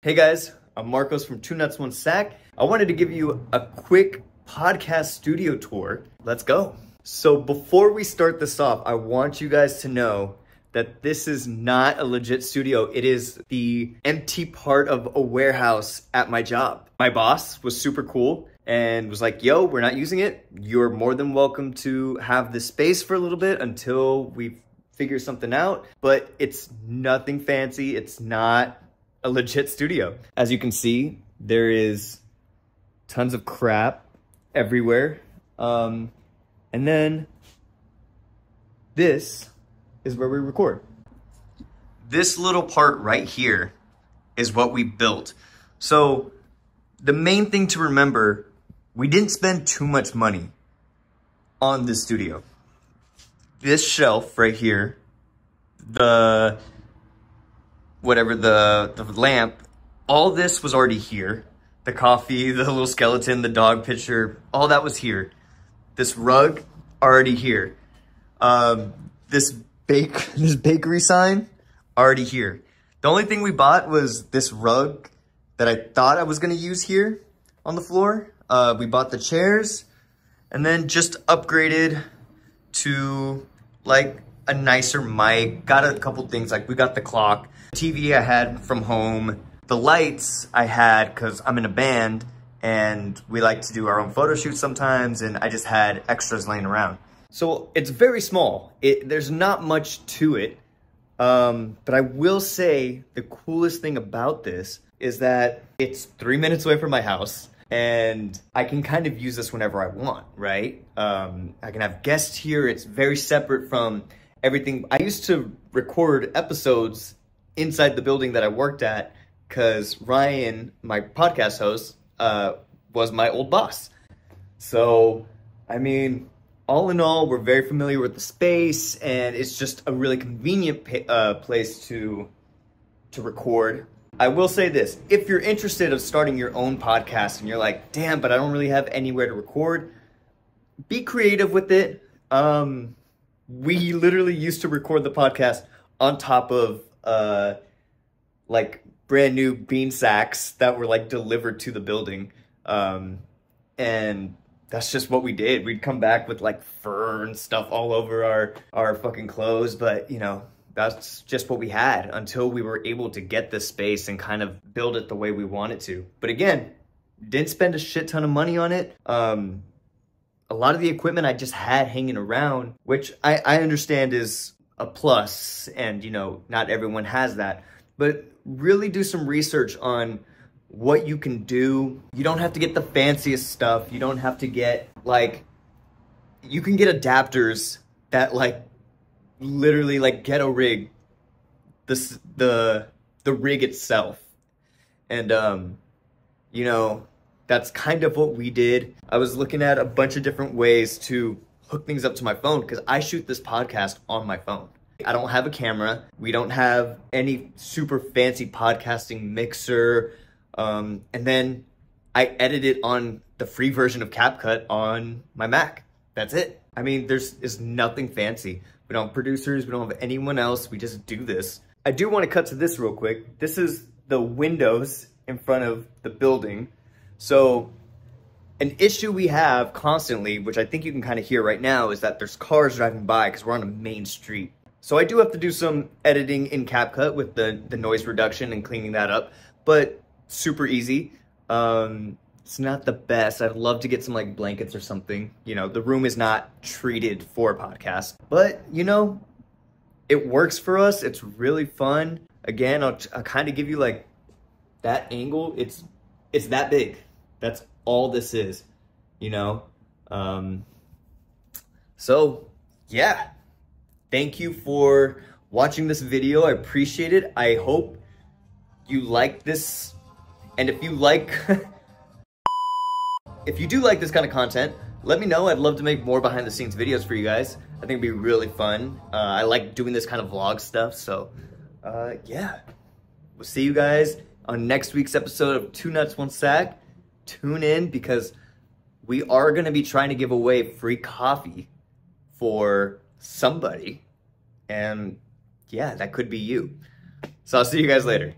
Hey guys, I'm Marcos from 2 Nuts, 1 Sac. I wanted to give you a quick podcast studio tour. Let's go. So before we start this off, I want you guys to know that this is not a legit studio. It is the empty part of a warehouse at my job. My boss was super cool and was like, yo, we're not using it. You're more than welcome to have this space for a little bit until we figure something out. But it's nothing fancy. It's not a legit studio. As you can see, there is tons of crap everywhere. And then this is where we record. This little part right here is what we built. So the main thing to remember, we didn't spend too much money on this studio. This shelf right here, the lamp, all this was already here. The coffee, the little skeleton, the dog picture, all that was here. This rug, already here. This bakery sign, already here. The only thing we bought was this rug that I thought I was gonna use here on the floor. We bought the chairs and then just upgraded to like a nicer mic. Got a couple things, like we got the clock. TV I had from home. The lights I had because I'm in a band and we like to do our own photo shoots sometimes, and I just had extras laying around. So it's very small. There's not much to it. But I will say the coolest thing about this is that it's 3 minutes away from my house and I can kind of use this whenever I want, right? I can have guests here. It's very separate from everything. I used to record episodes inside the building that I worked at because Ryan, my podcast host, was my old boss. So, I mean, all in all, we're very familiar with the space and it's just a really convenient place to record. I will say this, if you're interested in starting your own podcast and you're like, damn, but I don't really have anywhere to record, be creative with it. We literally used to record the podcast on top of like brand new bean sacks that were like delivered to the building. And that's just what we did. We'd come back with like fur and stuff all over our fucking clothes. But you know, that's just what we had until we were able to get this space and kind of build it the way we wanted to. But again, didn't spend a shit ton of money on it. A lot of the equipment I just had hanging around, which I understand is a plus, and you know, not everyone has that, but really do some research on what you can do. You don't have to get the fanciest stuff. You don't have to get like, you can get adapters that like literally like ghetto rig the rig itself. And you know, that's kind of what we did. I was looking at a bunch of different ways to hook things up to my phone because I shoot this podcast on my phone. I don't have a camera. We don't have any super fancy podcasting mixer. And then I edit it on the free version of CapCut on my Mac. That's it. I mean, there's nothing fancy. We don't have producers. We don't have anyone else. We just do this. I do want to cut to this real quick. This is the windows in front of the building. So an issue we have constantly, which I think you can kind of hear right now, is that there's cars driving by because we're on a main street. So I do have to do some editing in CapCut with the noise reduction and cleaning that up, but super easy. It's not the best. I'd love to get some like blankets or something. You know, the room is not treated for a podcast, but you know, it works for us. It's really fun. Again, I'll kind of give you like that angle. It's that big. That's all this is, you know? So yeah, thank you for watching this video. I appreciate it. I hope you like this. And if you like, if you do like this kind of content, let me know. I'd love to make more behind the scenes videos for you guys. I think it'd be really fun. I like doing this kind of vlog stuff. So yeah, we'll see you guys on next week's episode of 2 Nuts, 1 Sac. Tune in because we are going to be trying to give away free coffee for somebody. And yeah, that could be you. So I'll see you guys later.